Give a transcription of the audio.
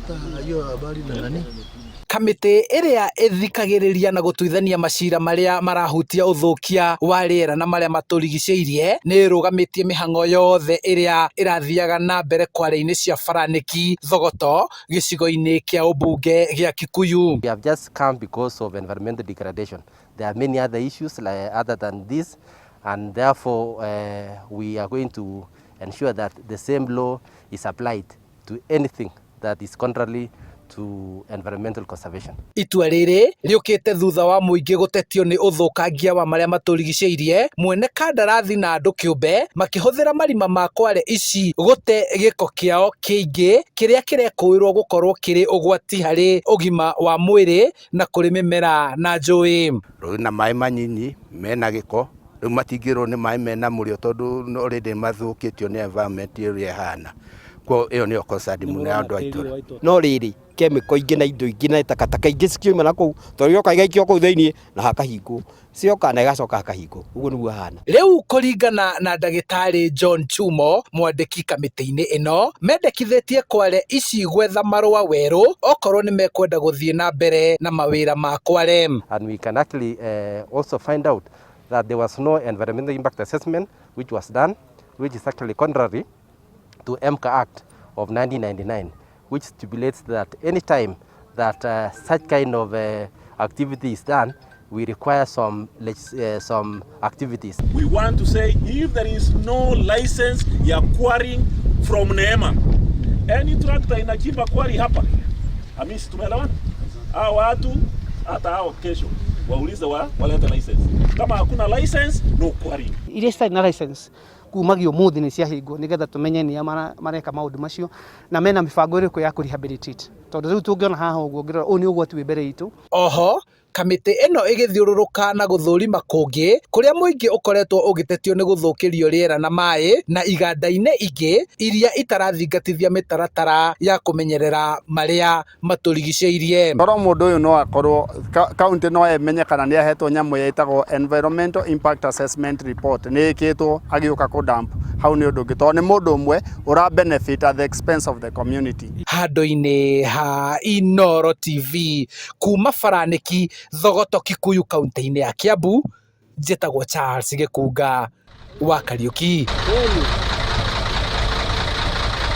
umepata hiyo habari na nani? Kamĩtĩ ĩrĩa ĩthikagĩrĩria na gũtuithania macira marĩa marahutia ũthũkia wa rĩera na marĩa matũrigicĩirie nĩ ĩrũgamĩtie mĩhang'o yothe ĩrĩa ĩrathiaga na mbere kware-inĩ cia Faranĩki Thogoto gĩcigo-inĩ kĩa ũmbunge gĩa Kikuyu. We have just come because of environmental degradation. There are many other issues other than this, and therefore we are going to ensure that the same law is applied to anything that is contrary to environmental conservation. Itua rĩrĩ rĩũkĩte thutha wa mũingĩ gũtetio nĩ ũthũkangia wa marĩa matũrigicĩirie, mwene kandarathi na andũ kĩũmbe makĩhũthĩra marima ma kware ici gũte gĩko kĩao kĩingĩ kĩrĩa kĩrekũĩrwo gũkorwo kĩrĩ ũgwati harĩ ũgima wa mwĩrĩ na kũrĩ mĩmera na njũĩ. Rũĩ na maĩ manyinyi mena gĩko rĩu matingĩrwo nĩ maĩ mena mũrĩo tondũ already mathũkĩtio nĩ environment ĩrĩa ĩhana. Kwa ĩyo nĩyo concern mũno ya andũ a itũũra. No rĩrĩ chemical ingĩ na indo ingĩ na takataka ingĩ cikiuma na kũu tondũ yoka igaikio kũu thĩinĩ na hakahingwo cioka na igacoka hakahingwo ũguo nĩguo hana. Rĩu kũringana na ndagĩtarĩ John Chumo mwandĩki kamĩtĩ-inĩ ĩno mendekithĩtie kware ici gwetha marũa werũ okorwo nĩ mekwenda gũthiĩ na mbere na mawĩra ma kware. And we can actually also find out that there was no environmental impact assessment which was done, which is actually contrary to MCA Act of 1999, which stipulates that any time that such kind of activity is done, we require some activities. We want to say if there is no license ya quarrying from NEMA, any tractor inachimba quarry hapa, Hamisi, tumeelewana? Hao watu hata hao kesho waulize walete license. Kama hakuna license, no quarrying. Iria citarĩ na license kumagio mũthĩ nĩ ciahingwo nĩgetha tũmenye nĩ mareka maũndũ macio na mena mĩbango ĩrĩkũ ya kũrehabilitate tondũ rĩu tũngĩona haha ũguo ngĩrora ũyũ nĩ ũgwati wĩ mbere itũ. Oho kamĩtĩ ĩno ĩgĩthiũrũrũka na gũthũrima kũngĩ kũrĩa mũingĩ ũkoretwo ũgĩtetio nĩ gũthũkĩrio rĩera na maĩ na iganda-inĩ ingĩ iria itarathingatithia mĩtaratara ya kũmenyerera marĩa matũrigicĩirie. Toro mũndũ ũyũ no akorwo kaunti no emenye kana nĩ ahetwo nyamũ yetagwo Environmental Impact Assessment Report nĩ ĩkĩtwo agĩũka kũdump hau nĩ ũndũ ũngĩ tondũ nĩ mũndũ ũmwe ũra benefit at the expense of the community. Handũ-inĩ ha Inooro TV kuma Faranĩki Thogoto Kikuyu kaunti-inĩ ya Kiambu, njĩtagwo Charles Gĩkunga wa Kariũki.